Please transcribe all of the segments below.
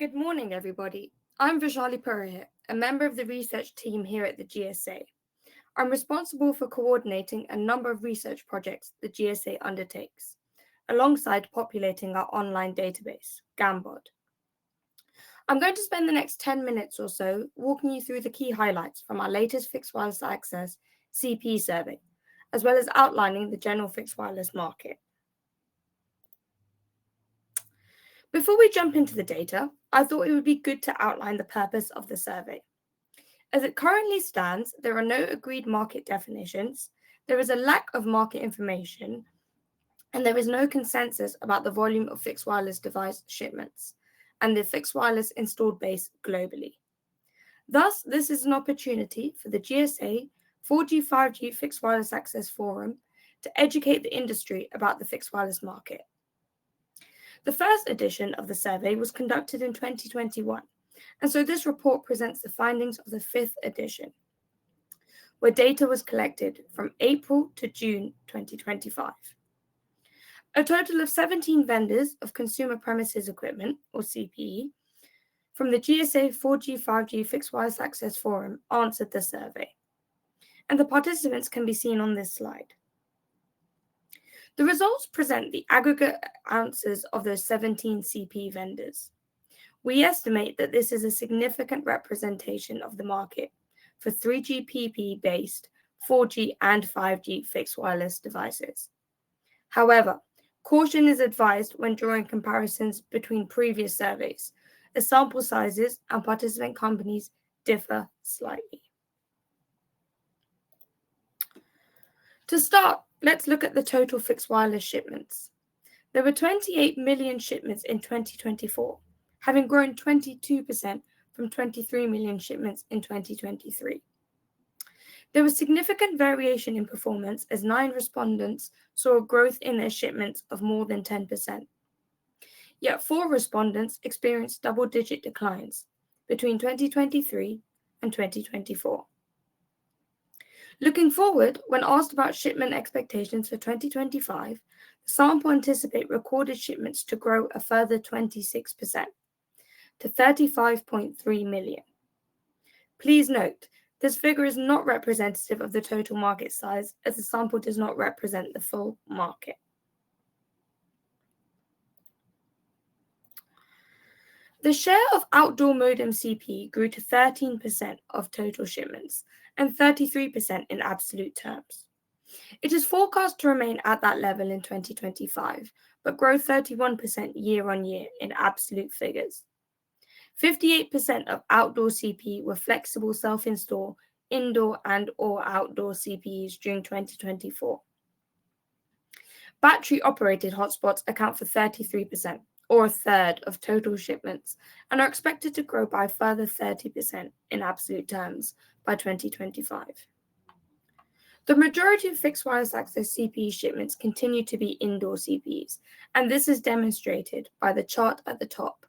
Good morning, everybody. I'm Vishali Purohit, a member of the research team here at the GSA. I'm responsible for coordinating a number of research projects the GSA undertakes, alongside populating our online database, Gambod. I'm going to spend the next 10 minutes or so walking you through the key highlights from our latest Fixed Wireless Access CPE survey, as well as outlining the general fixed wireless market. Before we jump into the data, I thought it would be good to outline the purpose of the survey. As it currently stands, there are no agreed market definitions, there is a lack of market information, and there is no consensus about the volume of fixed wireless device shipments and the fixed wireless installed base globally. Thus, this is an opportunity for the GSA 4G 5G Fixed Wireless Access Forum to educate the industry about the fixed wireless market. The first edition of the survey was conducted in 2021, and so this report presents the findings of the fifth edition, where data was collected from April to June 2025. A total of 17 vendors of consumer premises equipment, or CPE, from the GSA 4G 5G Fixed Wireless Access Forum answered the survey, and the participants can be seen on this slide. The results present the aggregate answers of those 17 CPE vendors. We estimate that this is a significant representation of the market for 3GPP-based 4G and 5G fixed wireless devices. However, caution is advised when drawing comparisons between previous surveys, as sample sizes and participant companies differ slightly. To start, let's look at the total fixed wireless shipments. There were 28 million shipments in 2024, having grown 22% from 23 million shipments in 2023. There was significant variation in performance as 9 respondents saw a growth in their shipments of more than 10%. Yet 4 respondents experienced double-digit declines between 2023 and 2024. Looking forward, when asked about shipment expectations for 2025, the sample anticipate recorded shipments to grow a further 26% to 35.3 million. Please note, this figure is not representative of the total market size, as the sample does not represent the full market. The share of outdoor modem CPE grew to 13% of total shipments and 33% in absolute terms. It is forecast to remain at that level in 2025, but grow 31% year on year in absolute figures. 58% of outdoor CPE were flexible self-install indoor and/or outdoor CPEs during 2024. Battery-operated hotspots account for 33%, or a third of total shipments, and are expected to grow by a further 30% in absolute terms by 2025. The majority of fixed wireless access CPE shipments continue to be indoor CPEs, and this is demonstrated by the chart at the top,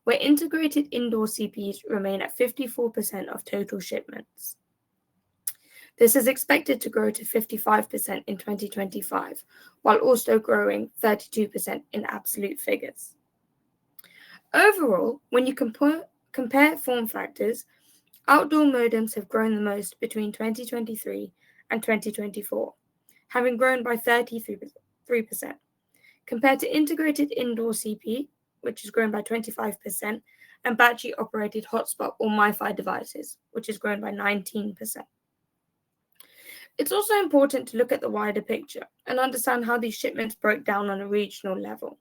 where integrated indoor CPEs remain at 54% of total shipments. This is expected to grow to 55% in 2025, while also growing 32% in absolute figures. Overall, when you compare form factors, outdoor modems have grown the most between 2023 and 2024, having grown by 33%, compared to integrated indoor CPE, which has grown by 25%, and battery-operated hotspot or MiFi devices, which has grown by 19%. It's also important to look at the wider picture and understand how these shipments broke down on a regional level.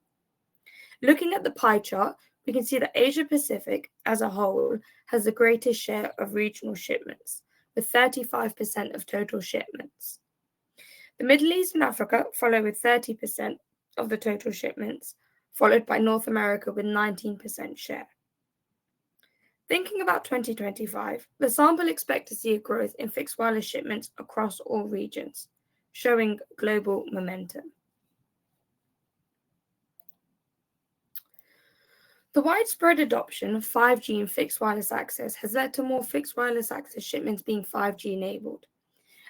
Looking at the pie chart, we can see that Asia Pacific as a whole has the greatest share of regional shipments, with 35% of total shipments. The Middle East and Africa follow with 30% of the total shipments, followed by North America with 19% share. Thinking about 2025, the sample expect to see a growth in fixed wireless shipments across all regions, showing global momentum. The widespread adoption of 5G and fixed wireless access has led to more fixed wireless access shipments being 5G enabled.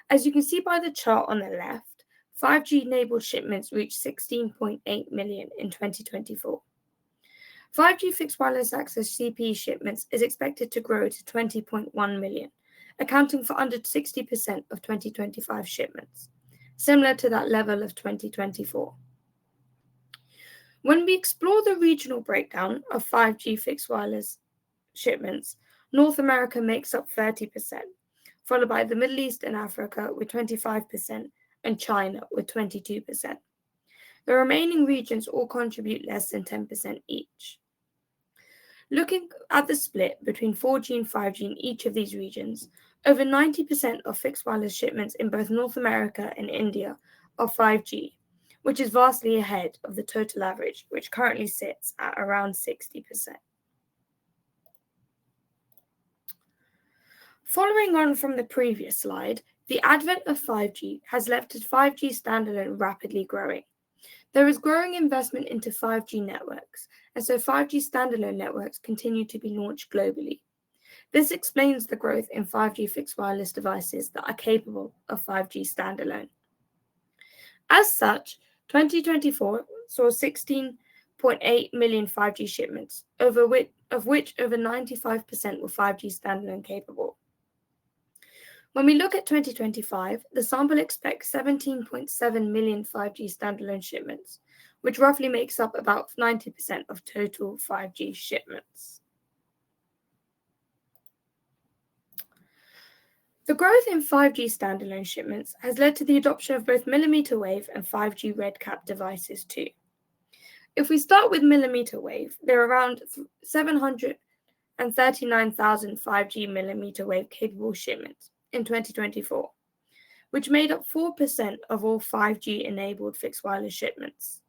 As you can see by the chart on the left, 5G enabled shipments reached 16.8 million in 2024. 5G fixed wireless access CPE shipments is expected to grow to 20.1 million, accounting for under 60% of 2025 shipments, similar to that level of 2024. When we explore the regional breakdown of 5G fixed wireless shipments, North America makes up 30%, followed by the Middle East and Africa with 25% and China with 22%. The remaining regions all contribute less than 10% each. Looking at the split between 4G and 5G in each of these regions, over 90% of fixed wireless shipments in both North America and India are 5G, which is vastly ahead of the total average, which currently sits at around 60%. Following on from the previous slide, the advent of 5G has left 5G standalone rapidly growing. There is growing investment into 5G networks, and so 5G standalone networks continue to be launched globally. This explains the growth in 5G fixed wireless devices that are capable of 5G standalone. As such, 2024 saw 16.8 million 5G shipments, of which over 95% were 5G standalone capable. When we look at 2025, the sample expects 17.7 million 5G standalone shipments, which roughly makes up about 90% of total 5G shipments. The growth in 5G standalone shipments has led to the adoption of both mmWave and 5G RedCap devices too. If we start with mmWave, there are around 739,000 5G mmWave capable shipments in 2024, which made up 4% of all 5G enabled fixed wireless shipments.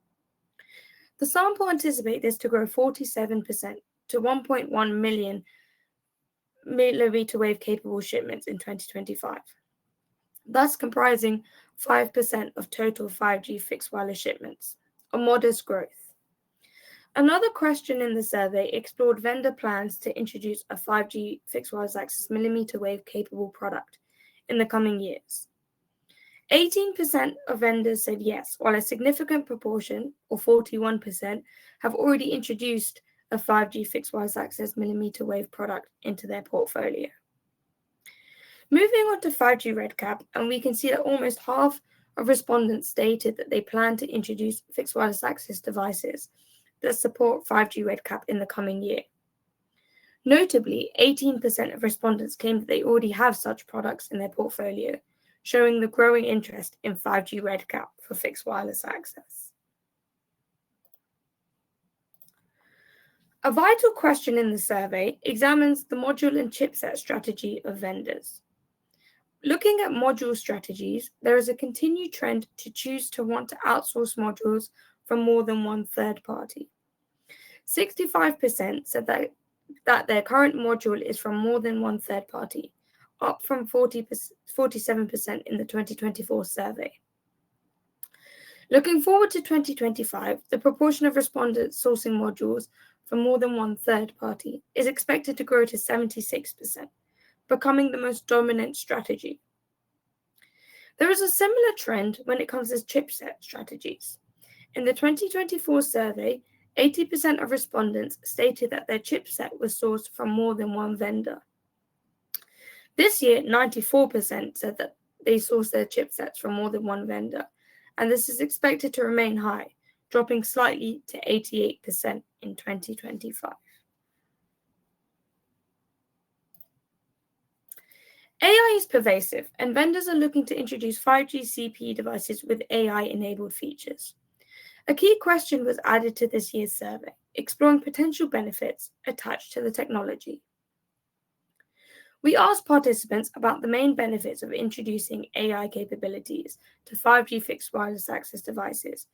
The sample anticipates this to grow 47% to 1.1 million mmWave capable shipments in 2025, thus comprising 5% of total 5G fixed wireless shipments, a modest growth. Another question in the survey explored vendor plans to introduce a 5G fixed wireless access mmWave capable product in the coming years. 18% of vendors said yes, while a significant proportion, or 41%, have already introduced a 5G fixed wireless access mmWave product into their portfolio. Moving on to 5G RedCap, and we can see that almost half of respondents stated that they plan to introduce fixed wireless access devices that support 5G RedCap in the coming year. Notably, 18% of respondents claimed that they already have such products in their portfolio, showing the growing interest in 5G RedCap for fixed wireless access. A vital question in the survey examines the module and chipset strategy of vendors. Looking at module strategies, there is a continued trend to choose to want to outsource modules from more than one third party. 65% said that their current module is from more than one third party, up from 47% in the 2024 survey. Looking forward to 2025, the proportion of respondents sourcing modules from more than one third party is expected to grow to 76%, becoming the most dominant strategy. There is a similar trend when it comes to chipset strategies. In the 2024 survey, 80% of respondents stated that their chipset was sourced from more than one vendor. This year, 94% said that they sourced their chipsets from more than one vendor, and this is expected to remain high, dropping slightly to 88% in 2025. AI is pervasive, and vendors are looking to introduce 5G CPE devices with AI-enabled features. A key question was added to this year's survey, exploring potential benefits attached to the technology. We asked participants about the main benefits of introducing AI capabilities to 5G fixed wireless access devices,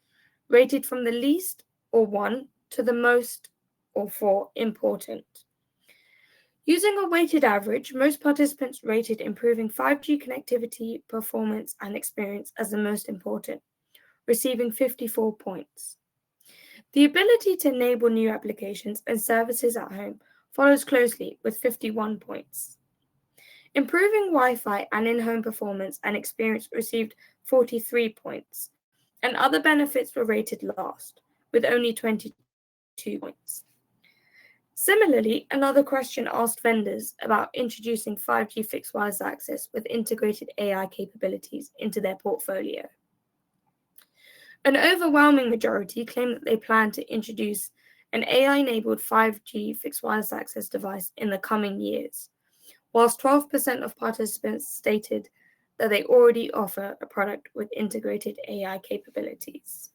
rated from the least, or 1, to the most, or 4, important. Using a weighted average, most participants rated improving 5G connectivity, performance, and experience as the most important, receiving 54 points. The ability to enable new applications and services at home follows closely with 51 points. Improving Wi-Fi and in-home performance and experience received 43 points, and other benefits were rated last, with only 22 points. Similarly, another question asked vendors about introducing 5G fixed wireless access with integrated AI capabilities into their portfolio. An overwhelming majority claimed that they plan to introduce an AI-enabled 5G fixed wireless access device in the coming years, whilst 12% of participants stated that they already offer a product with integrated AI capabilities.